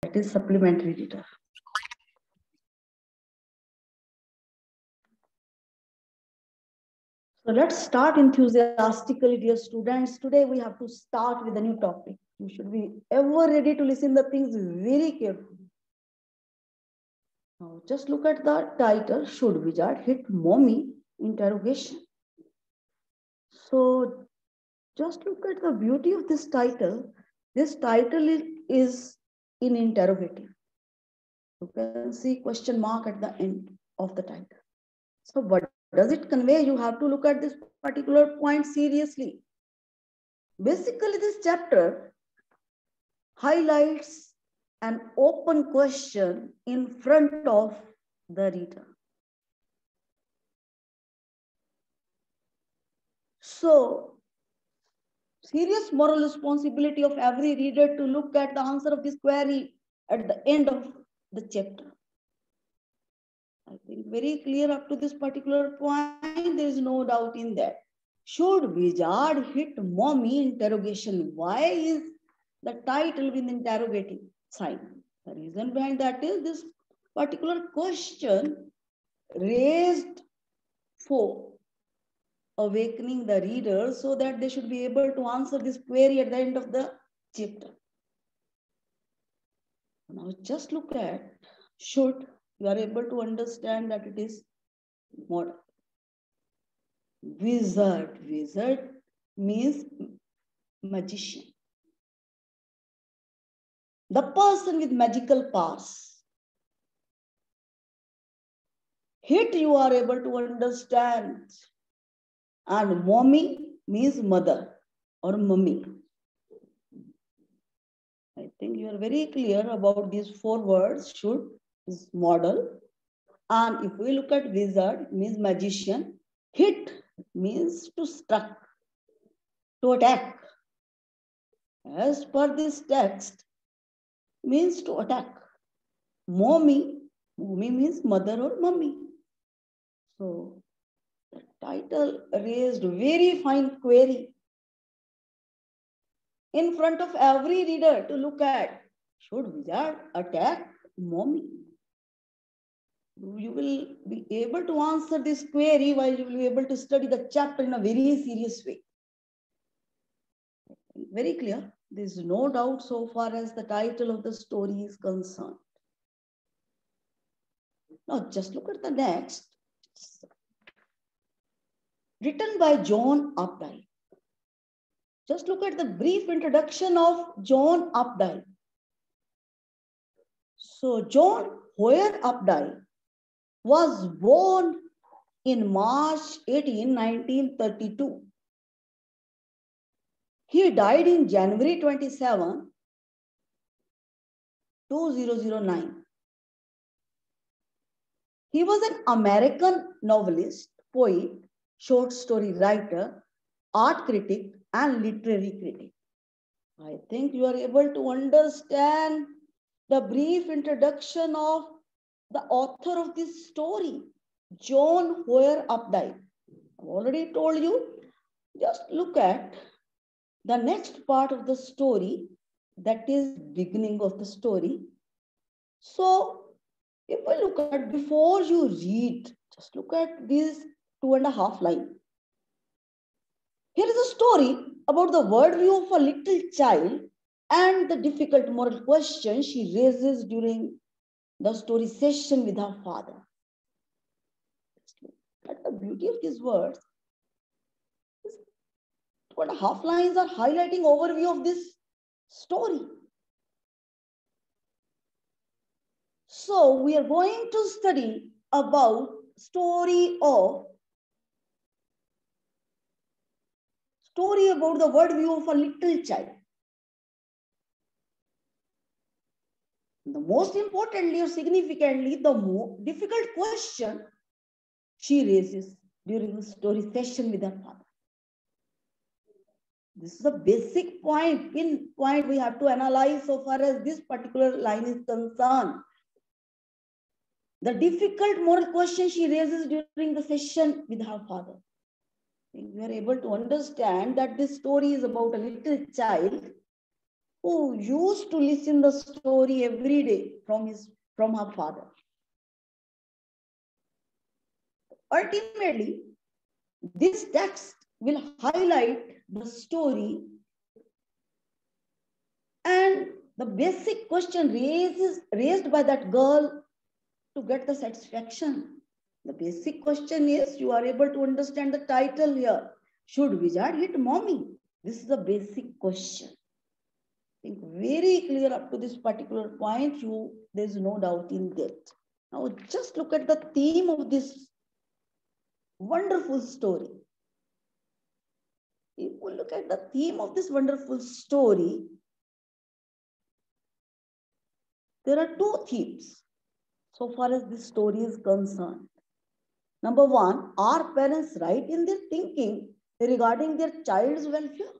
That is supplementary reader. So let's start enthusiastically, dear students. Today we have to start with a new topic. You should be ever ready to listen the things very carefully. Now just look at the title, Should Wizard Hit Mommy? Interrogation. So just look at the beauty of this title. This title is in interrogative. You can see question mark at the end of the title. So what does it convey? You have to look at this particular point seriously. Basically, this chapter highlights an open question in front of the reader. So, serious moral responsibility of every reader to look at the answer of this query at the end of the chapter. I think very clear up to this particular point, there is no doubt in that. Should wizard hit mommy? Interrogation. Why is the title with interrogative sign? The reason behind that is this particular question raised for awakening the reader so that they should be able to answer this query at the end of the chapter. Now just look at should. You are able to understand that it is model. Wizard. Wizard means magician. The person with magical powers. Hit, you are able to understand. And mommy means mother or mummy. I think you are very clear about these four words. Should is model. And if we look at wizard, it means magician. Hit means to struck, to attack. As per this text, means to attack. Mommy means mother or mummy. So the title raised very fine query in front of every reader to look at. Should wizard attack mommy? You will be able to answer this query while you will be able to study the chapter in a very serious way. Very clear. There is no doubt so far as the title of the story is concerned. Now just look at the next. Written by John Upton. Just look at the brief introduction of John Upton. So John Upton was born in March 18, 1932. He died in January 27, 2009. He was an American novelist, poet, short story writer, art critic, and literary critic. I think you are able to understand the brief introduction of the author of this story, John Upton. I've already told you, just look at the next part of the story, that is beginning of the story. So if we look at, before you read, just look at these 2.5 lines. Here is a story about the worldview of a little child and the difficult moral question she raises during the story session with her father. Look at the beauty of these words. 2.5 lines are highlighting overview of this story. So we are going to study about story about the worldview of a little child. The most importantly or significantly, the more difficult question she raises during the story session with her father. This is a basic point, pinpoint we have to analyze so far as this particular line is concerned. The difficult moral question she raises during the session with her father. We are able to understand that this story is about a little child who used to listen the story every day from her father. Ultimately, this text will highlight the story and the basic question raised by that girl to get the satisfaction. The basic question is, you are able to understand the title here. Should wizard hit mommy? This is the basic question. I think very clear up to this particular point. There is no doubt in that. Now just look at the theme of this wonderful story. If we look at the theme of this wonderful story, there are two themes so far as this story is concerned. Number one, are parents right in their thinking regarding their child's welfare?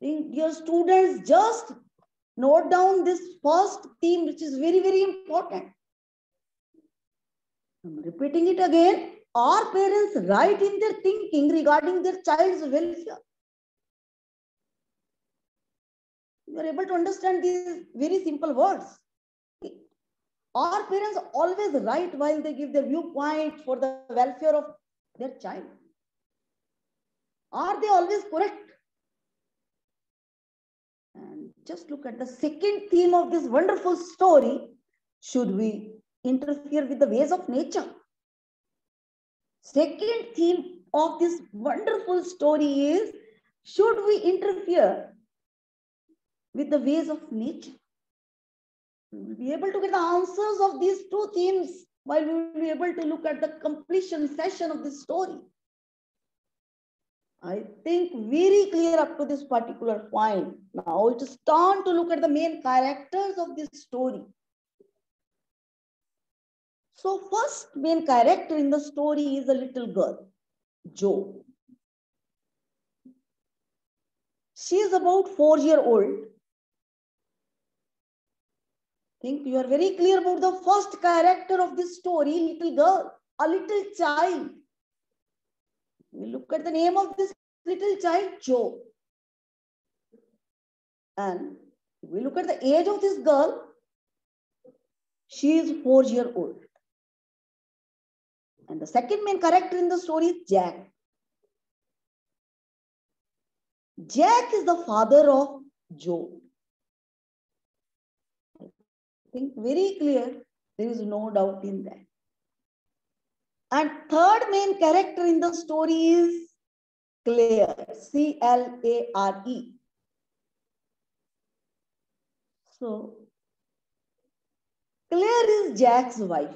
Your students, just note down this first theme, which is very, very important. I'm repeating it again. Are parents right in their thinking regarding their child's welfare? You are able to understand these very simple words. Are parents always right while they give their viewpoint for the welfare of their child? Are they always correct? And just look at the second theme of this wonderful story. Should we interfere with the ways of nature? Second theme of this wonderful story is, should we interfere with the ways of nature? We will be able to get the answers of these two themes while we will be able to look at the completion session of this story. I think very clear up to this particular point. Now it is time to look at the main characters of this story. So first main character in the story is a little girl, Jo. She is about 4 years old. I think you are very clear about the first character of this story, little girl, a little child. We look at the name of this little child, Jo. And if we look at the age of this girl, she is 4 years old. And the second main character in the story is Jack. Jack is the father of Jo. I think very clear, there is no doubt in that. And third main character in the story is Claire, C-L-A-R-E. So, Claire is Jack's wife,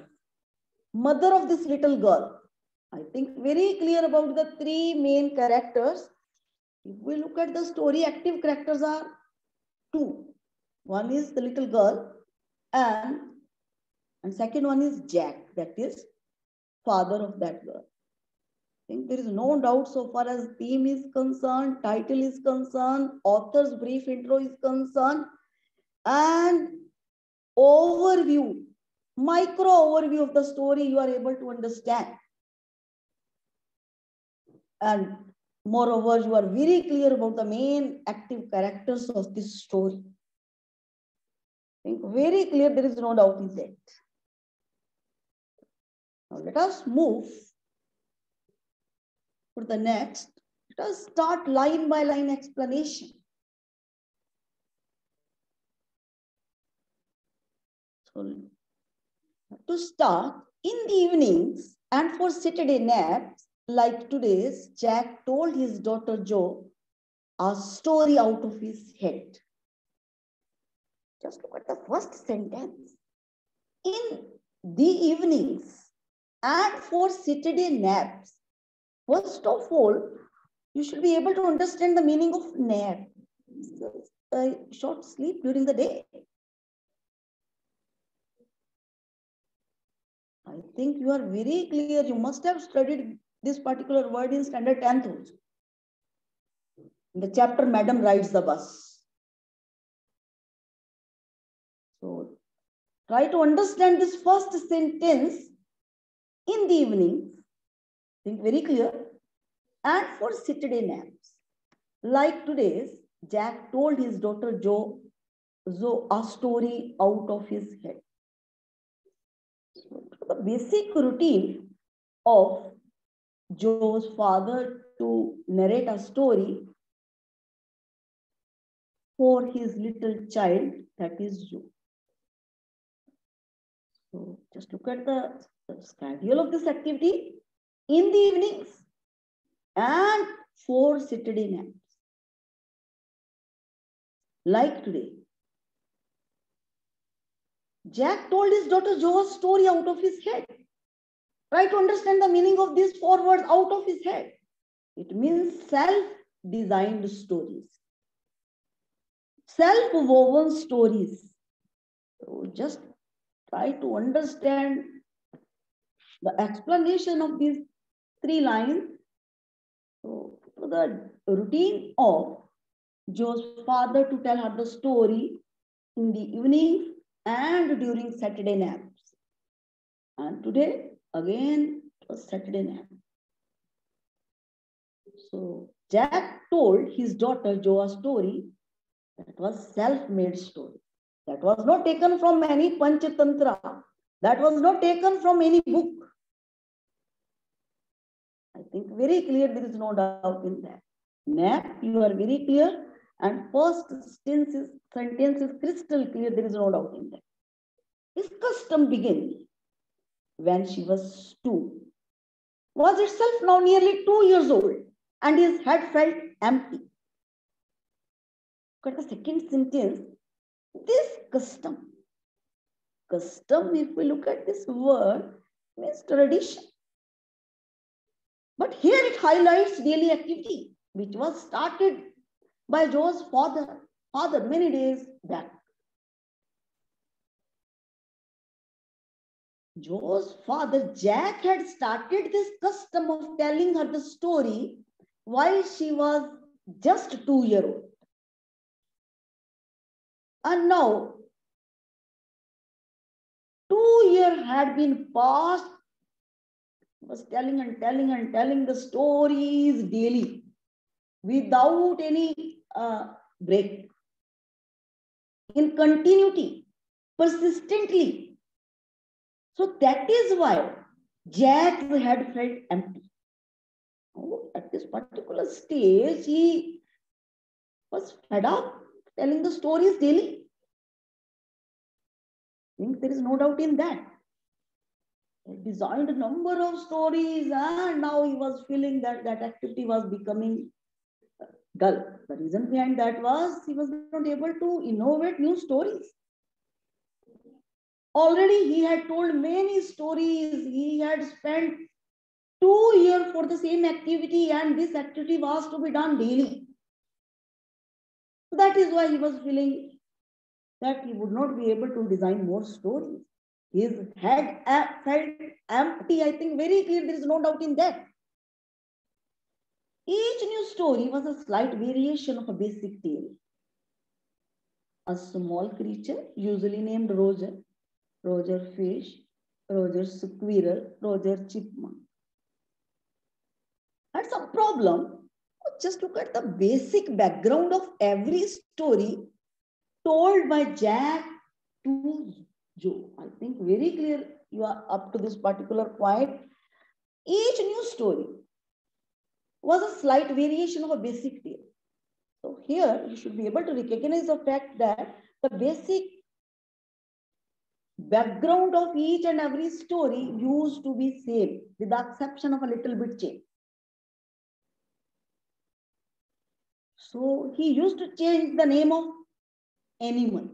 mother of this little girl. I think very clear about the three main characters. If we look at the story, active characters are two. One is the little girl and second one is Jack, that is father of that girl. I think there is no doubt so far as theme is concerned, title is concerned, author's brief intro is concerned, and overview, micro overview of the story you are able to understand. And moreover, you are very clear about the main active characters of this story. I think very clear, there is no doubt in that. Now let us move for the next. Let us start line by line explanation. So to start, in the evenings and for Saturday naps, like today's, Jack told his daughter Jo a story out of his head. Just look at the first sentence. In the evenings and for Saturday naps. First of all, you should be able to understand the meaning of nap. A short sleep during the day. I think you are very clear. You must have studied this particular word in standard 10th also. In the chapter, Madam Rides the Bus. So, try to understand this first sentence. In the evening, think very clear, and for Saturday naps, like today's, Jack told his daughter Jo a story out of his head. So the basic routine of Joe's father to narrate a story for his little child, that is Joe. So just look at the schedule of this activity in the evenings and 4 Saturday nights. Like today, Jack told his daughter Jo a story out of his head. Try to understand the meaning of these 4 words, out of his head. It means self-designed stories, self-woven stories. So just try to understand the explanation of these 3 lines. So the routine of Jo's father to tell her the story in the evening and during Saturday naps. And today, again, it was Saturday nap. So Jack told his daughter Jo a story that was self-made story. That was not taken from any Panchatantra. That was not taken from any book. I think very clear, there is no doubt in that. Nap, you are very clear. And first sentence is crystal clear, there is no doubt in that. His custom began when she was 2. Was itself now nearly 2 years old, and his head felt empty. Look at the second sentence. This custom, if we look at this word, means tradition. But here it highlights daily activity, which was started by Joe's father many days back. Joe's father, Jack, had started this custom of telling her the story while she was just 2 years old. And now, 2 years had been passed, was telling the stories daily without any break, in continuity, persistently. So that is why Jack's head felt empty. Oh, at this particular stage, he was fed up telling the stories daily. I think there is no doubt in that. He designed a number of stories, and now he was feeling that that activity was becoming dull. The reason behind that was he was not able to innovate new stories. Already he had told many stories. He had spent 2 years for the same activity, and this activity was to be done daily. So that is why he was feeling that he would not be able to design more stories. His head felt empty. I think very clear, there is no doubt in that. Each new story was a slight variation of a basic tale. A small creature, usually named Roger, Roger fish, Roger squirrel, Roger chipmunk. Had some problem. Just look at the basic background of every story told by Jack to Joe. I think very clear you are up to this particular point. Each new story was a slight variation of a basic tale. So here you should be able to recognize the fact that the basic background of each and every story used to be same, with the exception of a little bit change. So he used to change the name of animal.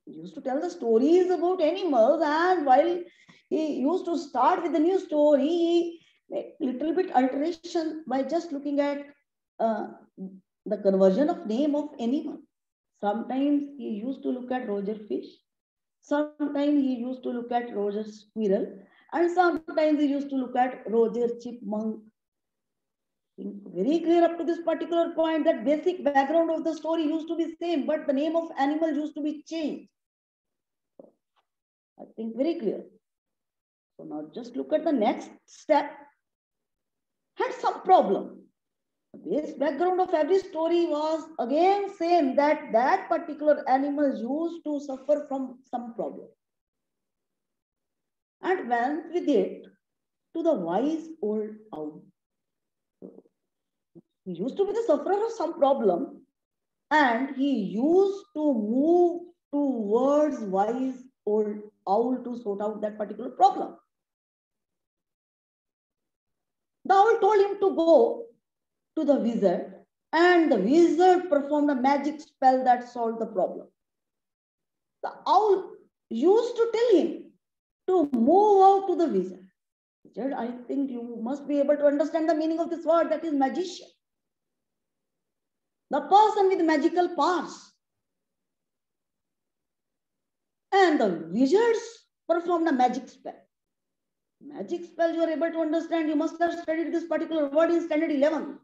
He used to tell the stories about animals, and while he used to start with the new story, he made little bit alteration by just looking at the conversion of name of animal. Sometimes he used to look at Roger fish. Sometimes he used to look at Roger squirrel, and sometimes he used to look at Roger chipmunk. Very clear up to this particular point that basic background of the story used to be same, but the name of animal used to be changed. I think very clear. So now just look at the next step. Had some problem. This background of every story was again same, that that particular animal used to suffer from some problem and went with it to the wise old owl. He used to be the sufferer of some problem and he used to move towards wise old owl to sort out that particular problem. The owl told him to go to the wizard, and the wizard performed a magic spell that solved the problem. The owl used to tell him to move out to the wizard. Wizard, I think you must be able to understand the meaning of this word, that is magician. The person with magical powers. And the wizards performed a magic spell. Magic spell you are able to understand, you must have studied this particular word in standard 11.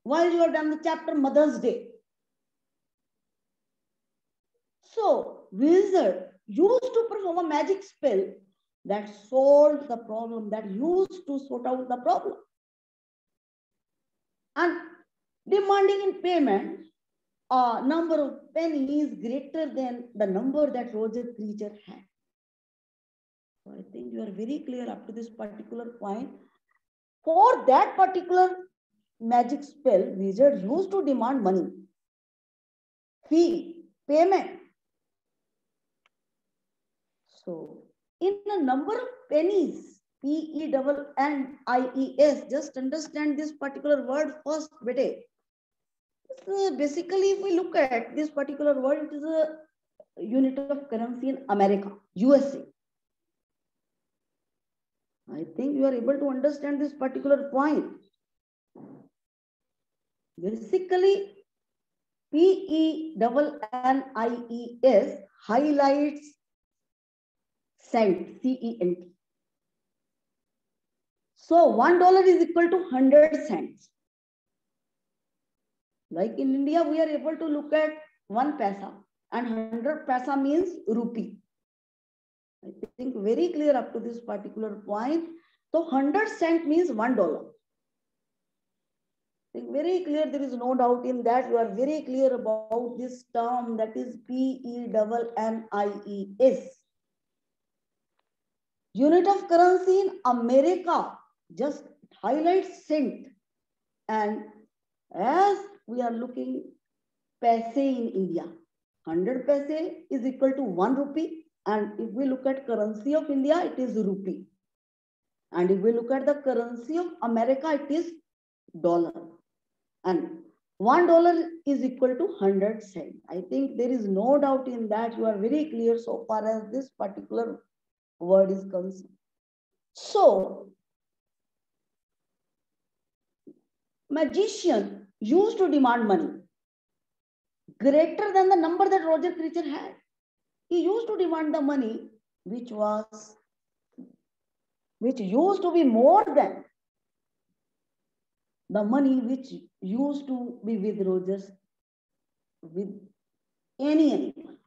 While you have done the chapter Mother's Day. So, wizard used to perform a magic spell that solved the problem, that used to sort out the problem. And demanding in payment a number of pennies greater than the number that Roger creature had. So I think you are very clear up to this particular point. For that particular magic spell, wizard used to demand money, fee, payment. So in a number of pennies, Pennies, just understand this particular word first, bete. Basically, if we look at this particular word, it is a unit of currency in America, USA. I think you are able to understand this particular point. Basically, Pennies highlights cent, CENT. So $1 is equal to 100 cents. Like in India, we are able to look at 1 paisa, and 100 paisa means rupee. I think very clear up to this particular point. So 100 cent means $1. I think very clear, there is no doubt in that. You are very clear about this term, that is Pennies. Unit of currency in America, just highlights cent. And as we are looking paise in India, 100 paise is equal to 1 rupee. And if we look at currency of India, it is rupee. And if we look at the currency of America, it is dollar. And $1 is equal to 100 cents. I think there is no doubt in that. You are very clear so far as this particular word is concerned. So, magician used to demand money greater than the number that Roger creature had. He used to demand the money which used to be more than the money which used to be with Rogers, with any animal.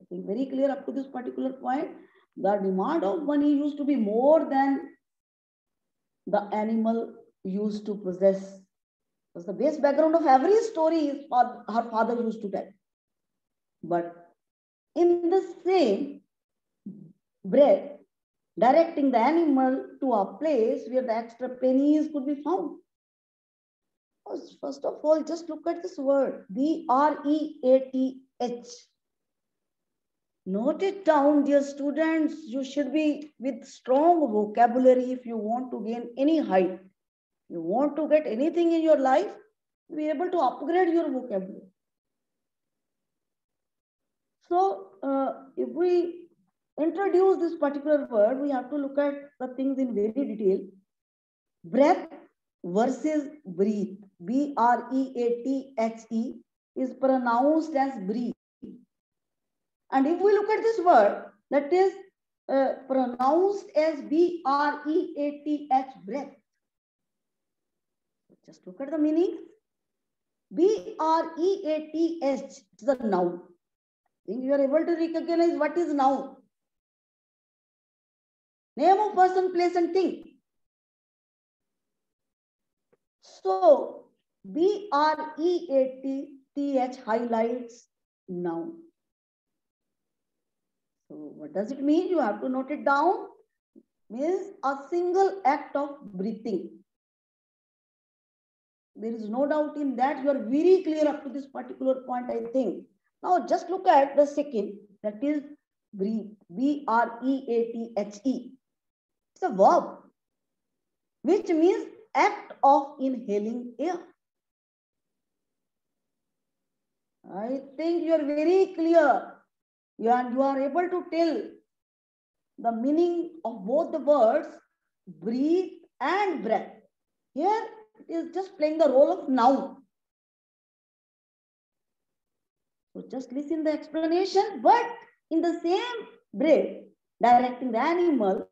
I think very clear up to this particular point. The demand of money used to be more than the animal used to possess. Because the base background of every story is her father used to tell. But in the same breath, directing the animal to a place where the extra pennies could be found. First of all, just look at this word, BREATH. Note it down, dear students. You should be with strong vocabulary if you want to gain any height. You want to get anything in your life, be able to upgrade your vocabulary. So, if we introduce this particular word, we have to look at the things in very detail. Breath versus breathe. BREATHE is pronounced as breathe. And if we look at this word, that is pronounced as BREATH, breath. Just look at the meaning. BREATH is the noun. I think you are able to recognize what is noun. Name of person, place and thing. So BREATTH highlights noun. So what does it mean? You have to note it down. Means a single act of breathing. There is no doubt in that. You are very clear up to this particular point, I think. Now just look at the second, that is breathe. BREATHE. It's a verb, which means act of inhaling air. I think you are very clear. You are able to tell the meaning of both the words breathe and breath. Here it is just playing the role of noun. So just listen the explanation, but in the same breath, directing the animal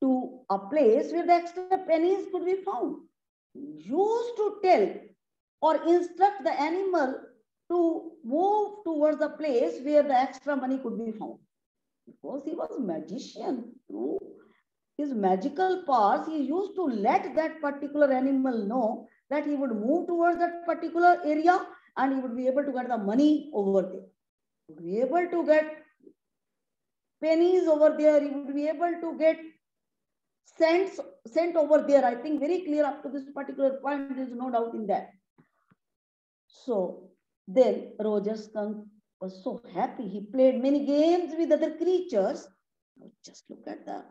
to a place where the extra pennies could be found. Used to tell or instruct the animal to move towards the place where the extra money could be found. Because he was a magician, through his magical powers, he used to let that particular animal know that he would move towards that particular area and he would be able to get the money over there. He would be able to get pennies over there. He would be able to get cents sent over there. I think very clear up to this particular point. There is no doubt in that. So then Roger Skunk was so happy. He played many games with other creatures. Now just look at the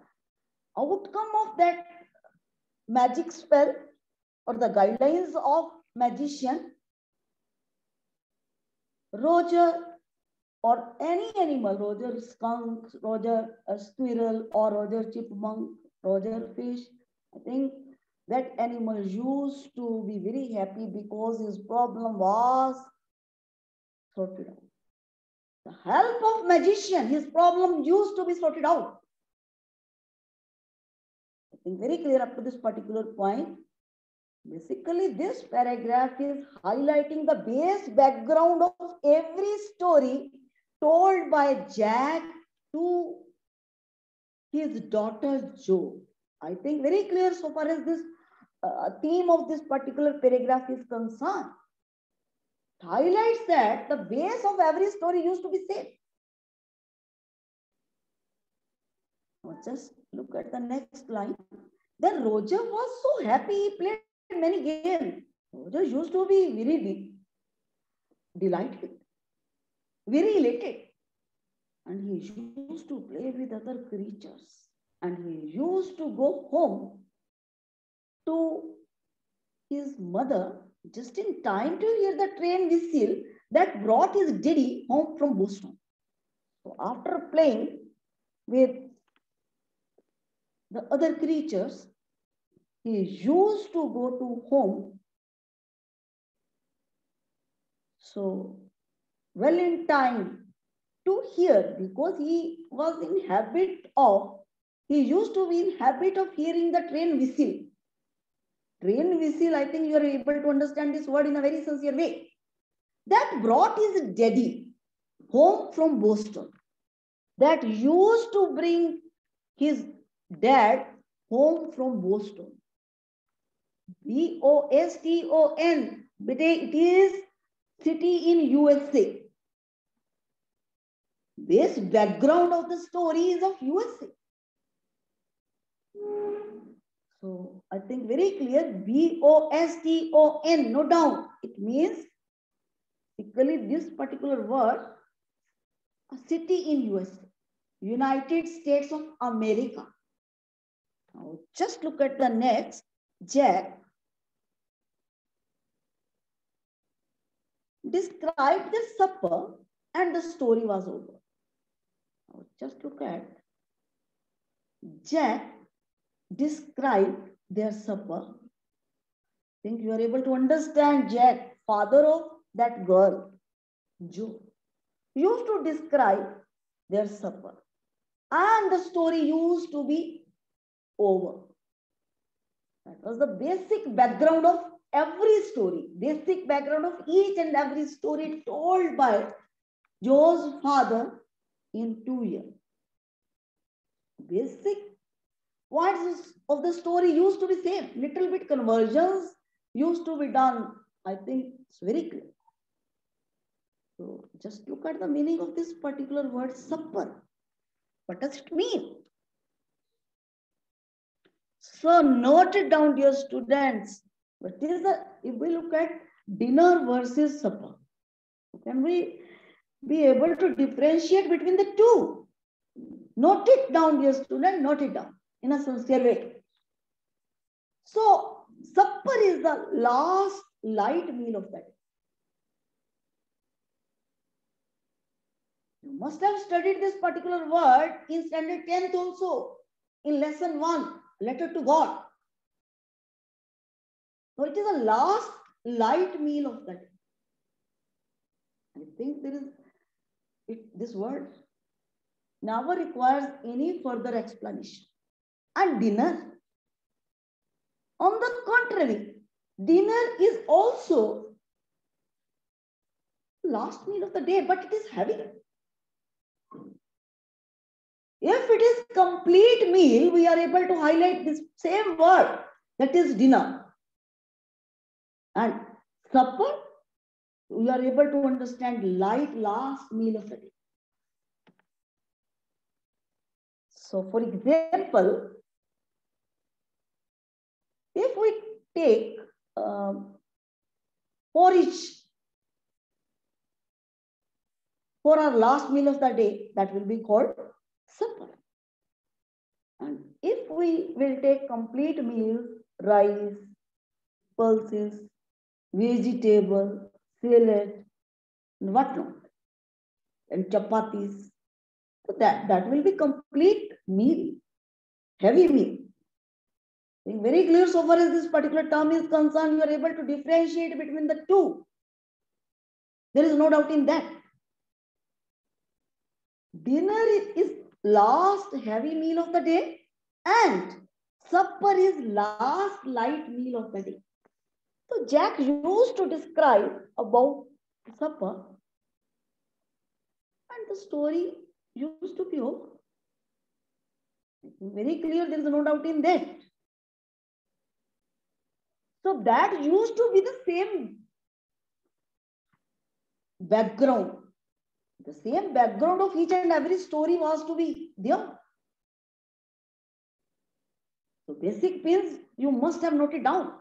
outcome of that magic spell or the guidelines of magician. Roger or any animal, Roger skunk, Roger squirrel, or Roger chipmunk, Roger fish, I think that animal used to be very happy because his problem was sorted out. The help of magician, his problem used to be sorted out. I think very clear up to this particular point. Basically, this paragraph is highlighting the base background of every story told by Jack to his daughter Jo. I think very clear so far as this theme of this particular paragraph is concerned. It highlights that the base of every story used to be same. Now just look at the next line. Then Roger was so happy, he played many games. Roger used to be very delighted, very elated. And he used to play with other creatures. And he used to go home to his mother just in time to hear the train whistle that brought his daddy home from Boston. So after playing with the other creatures, he used to go to home. So well in time to hear, because he was in habit of, he used to be in habit of hearing the train whistle. Train whistle, I think you are able to understand this word in a very sincere way. That brought his daddy home from Boston. That used to bring his dad home from Boston. Boston. It is city in USA. This background of the story is of USA. So I think very clear, Boston, no doubt. It means, basically this particular word, a city in USA, United States of America. Now just look at the next. Jack described the supper and the story was over. Now just look at Jack described their supper. I think you are able to understand Jack, father of that girl, Jo, used to describe their supper. And the story used to be over. That was the basic background of every story, basic background of each and every story told by Joe's father in 2 years. Basic points of the story used to be same. Little bit conversions used to be done. I think it's very clear. So just look at the meaning of this particular word supper. What does it mean? So note it down, dear students. But if we look at dinner versus supper, can we be able to differentiate between the two? Note it down, dear student, note it down in a sincere way. So supper is the last light meal of the day. You must have studied this particular word in standard 10th also, in lesson 1, letter to God. So it is the last light meal of the day. I think this word never requires any further explanation. And dinner, on the contrary, dinner is also last meal of the day, but it is heavy. If it is complete meal, we are able to highlight this same word, that is dinner. And supper, we are able to understand light last meal of the day. So for example, if we take porridge for our last meal of the day, that will be called supper. And if we will take complete meals, rice, pulses, vegetable, salad, and whatnot, and chapatis, so that will be complete meal, heavy meal. Being very clear so far as this particular term is concerned, you are able to differentiate between the two. There is no doubt in that. Dinner is last heavy meal of the day and supper is last light meal of the day. So Jack used to describe about supper and the story used to be over. Very clear, there is no doubt in that. So that used to be the same background. The same background of each and every story was to be there. So basic means you must have noted down.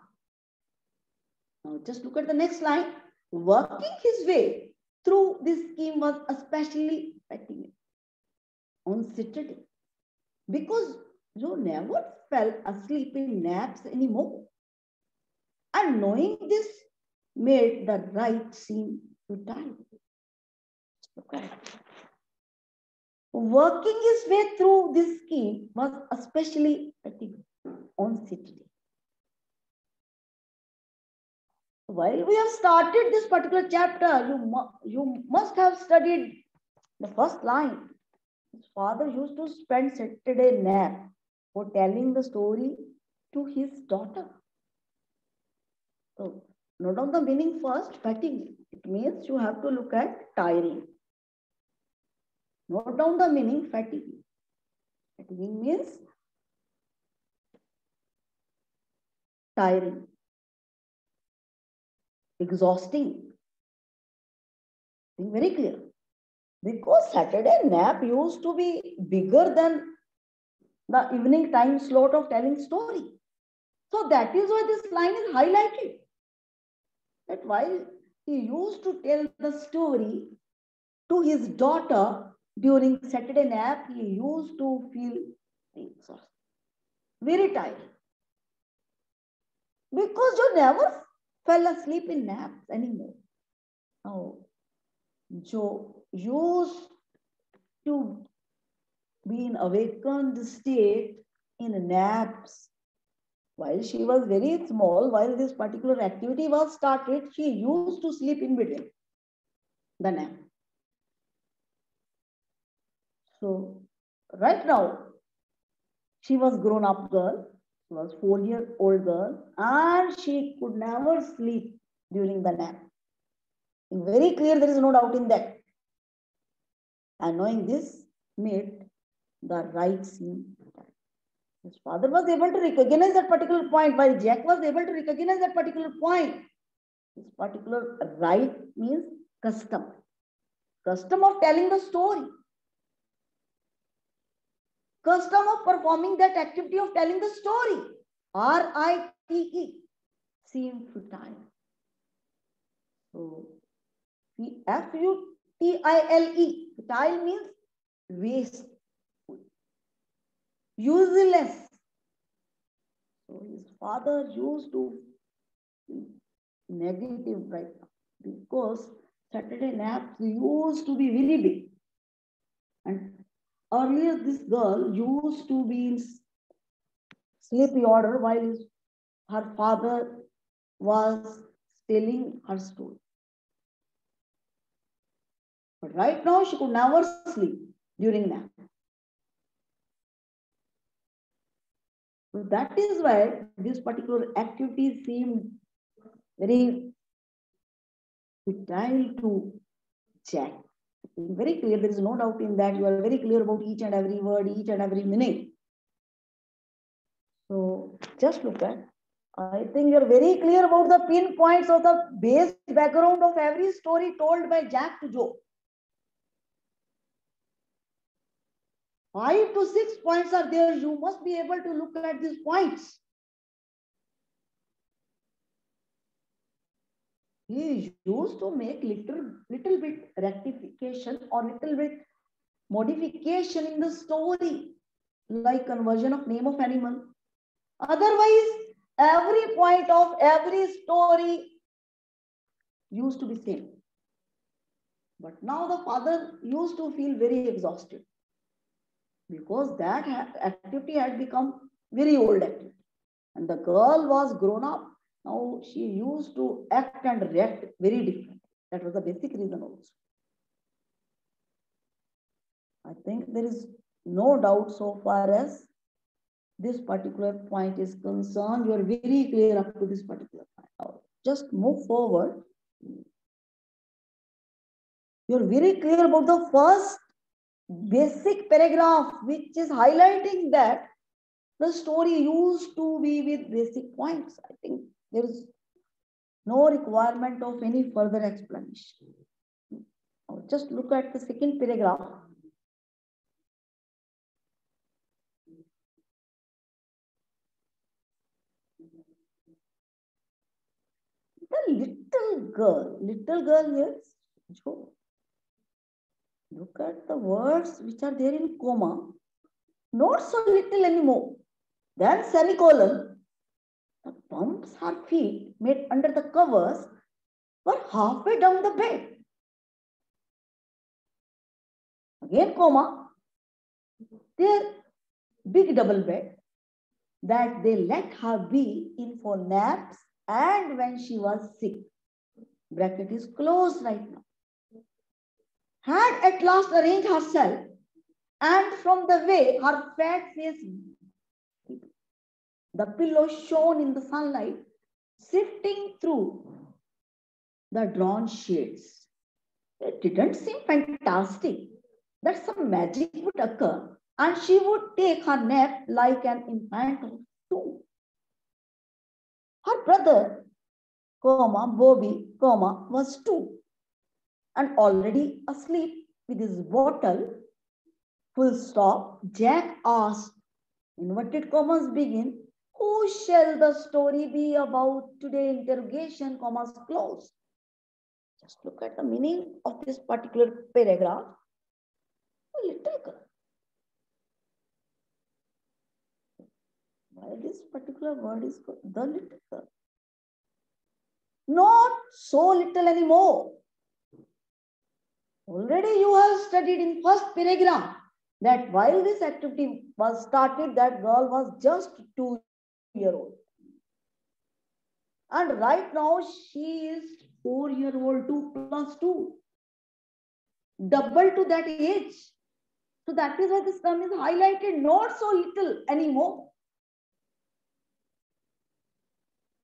Now just look at the next line. Working his way through this scheme was especially fatiguing on Saturday because you never fell asleep in naps anymore. And knowing this made the ride seem futile. Okay. Working his way through this scheme was especially fatiguing on Saturday. While we have started this particular chapter, you must have studied the first line. His father used to spend Saturday nap for telling the story to his daughter. So, note down the meaning first, fatigue. It means you have to look at tiring. Note down the meaning, fatigue. Fatiguing means tiring, exhausting. Being very clear. Because Saturday nap used to be bigger than the evening time slot of telling story. So that is why this line is highlighted. That while he used to tell the story to his daughter during Saturday nap, he used to feel exhausted, very tired. Because you never fell asleep in naps anymore. Now, Joe used to be in awakened state in naps. While she was very small, while this particular activity was started, she used to sleep in between the nap. So right now, she was grown-up girl. She was 4-year-old girl, and she could never sleep during the nap. Very clear, there is no doubt in that. And knowing this made the right scene. His father was able to recognize that particular point, while Jack was able to recognize that particular point. This particular right means custom. Custom of telling the story. Custom of performing that activity of telling the story. R-I-T-E. Seem futile. So, F-U-T-I-L-E. Futile means waste. Useless. So, his father used to be negative right now because Saturday naps used to be very big. And earlier, this girl used to be in sleepy order while her father was telling her story. But right now, she could never sleep during nap. So that is why this particular activity seemed very futile to Jack. Very clear, there is no doubt in that. You are very clear about each and every word, each and every meaning. So just look at, I think you are very clear about the pinpoints of the base background of every story told by Jack to Joe. 5 to 6 points are there. You must be able to look at these points. He used to make little bit rectification or little bit modification in the story, like conversion of name of animal. Otherwise, every point of every story used to be same. But now the father used to feel very exhausted because that activity had become very old activity. And the girl was grown up. Now she used to act and react very different. That was the basic reason also. I think there is no doubt so far as this particular point is concerned. You are very clear up to this particular point. Now, just move forward. You are very clear about the first basic paragraph, which is highlighting that the story used to be with basic points. I think there is no requirement of any further explanation. Now, just look at the second paragraph. The little girl here is Joe. Look at the words which are there in comma. Not so little anymore. Then semicolon. The bumps her feet made under the covers were halfway down the bed. Again comma. Their big double bed that they let her be in for naps and when she was sick. Bracket is closed right now. Had at last arranged herself, and from the way her fat face, the pillow shone in the sunlight, sifting through the drawn shades. It didn't seem fantastic that some magic would occur and she would take her nap like an infant or two. Her brother, Bobby, was 2 and already asleep with his bottle, full stop. Jack asked, inverted commas begin, who shall the story be about today? Interrogation, commas closed. Just look at the meaning of this particular paragraph. A little girl. Why this particular word is called the little girl? Not so little anymore. Already you have studied in first paragraph that while this activity was started, that girl was just 2-year-old. And right now she is 4-year-old, 2 plus 2. Double to that age. So that is why this term is highlighted, not so little anymore.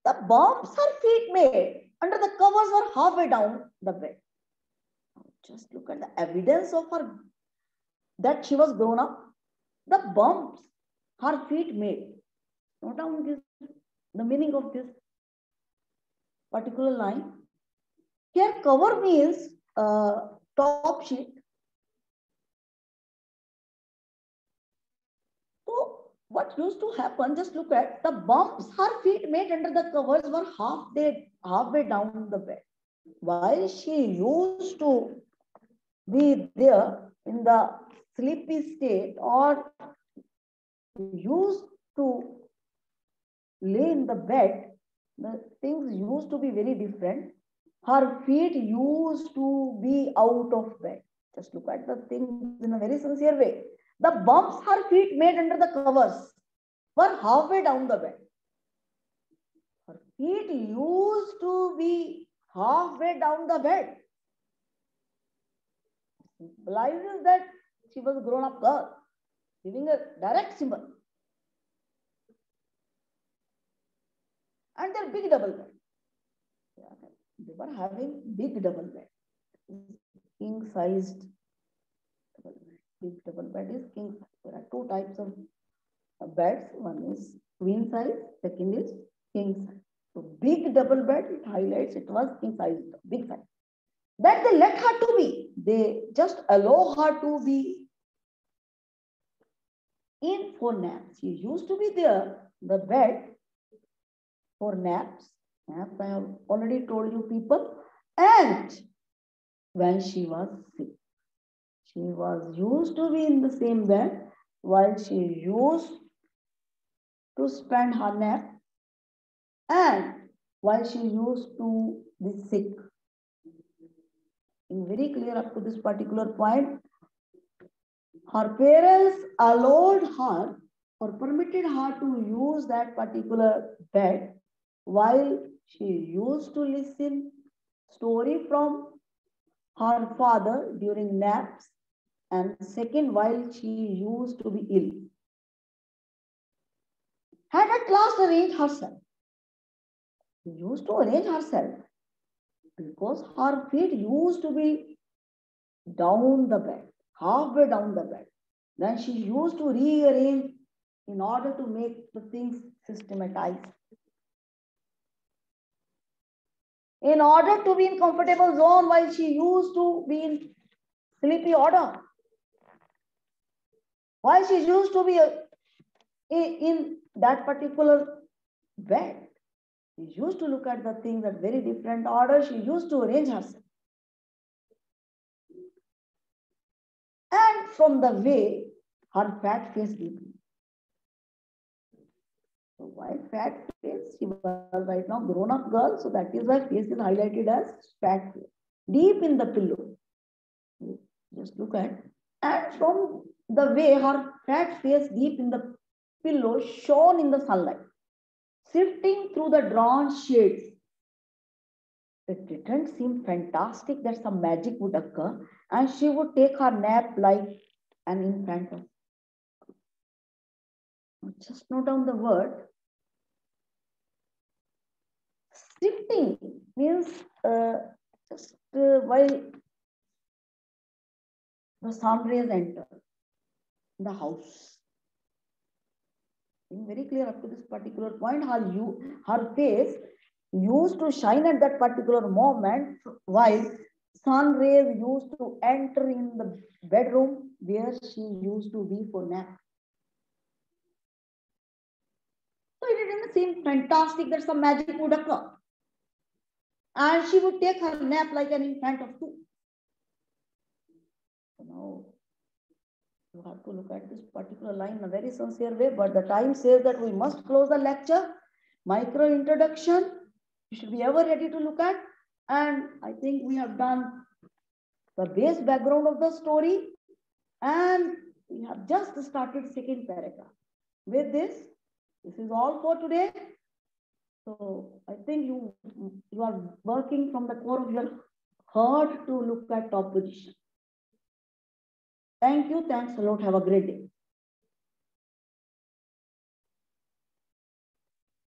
The bumps her feet made under the covers were halfway down the bed. Just look at the evidence of her that she was grown up. The bumps her feet made. Note down this, the meaning of this particular line. Here, cover means top sheet. So, what used to happen? Just look at the bumps her feet made under the covers were halfway down the bed. While she used to be there in the sleepy state or used to lay in the bed, the things used to be very different. Her feet used to be out of bed. Just look at the things in a very sincere way. The bumps her feet made under the covers were halfway down the bed. Her feet used to be halfway down the bed. Symbolizes that she was a grown-up girl, giving a direct symbol. And their big double bed. They were having big double bed. King-sized double bed. Big double bed is king size. There are two types of beds. One is queen size, second is king size. So big double bed, it highlights it was king size, big size. That they let her to be. They just allow her to be in for naps. She used to be there, the bed, for naps. Naps, I have already told you people. And when she was sick, she was used to be in the same bed while she used to spend her nap and while she used to be sick. In very clear up to this particular point, her parents allowed her or permitted her to use that particular bed while she used to listen story from her father during naps, and second, while she used to be ill. Had at last arranged herself. She used to arrange herself because her feet used to be down the bed, halfway down the bed. Then she used to rearrange in order to make the things systematized. In order to be in comfortable zone while she used to be in sleepy order. While she used to be in that particular bed, she used to look at the things at very different order. She used to arrange herself. And from the way her fat face deepened. So why fat face? She was right now grown-up girl, so that is why face is highlighted as fat face. Deep in the pillow. Just look at. And from the way her fat face deep in the pillow shone in the sunlight, sifting through the drawn shades. It didn't seem fantastic that some magic would occur and she would take her nap like an infant. Just note down the word. Sifting means while the sun rays enter the house. Being very clear up to this particular point, her face used to shine at that particular moment while sun rays used to enter in the bedroom where she used to be for nap. So it didn't seem fantastic that some magic would occur. And she would take her nap like an infant of 2. So now you have to look at this particular line in a very sincere way, but the time says that we must close the lecture. Micro introduction, you should be ever ready to look at. And I think we have done the base background of the story. And we have just started second paragraph. With this is all for today. So I think you are working from the core of your heart to look at top position. Thank you. Thanks a lot. Have a great day.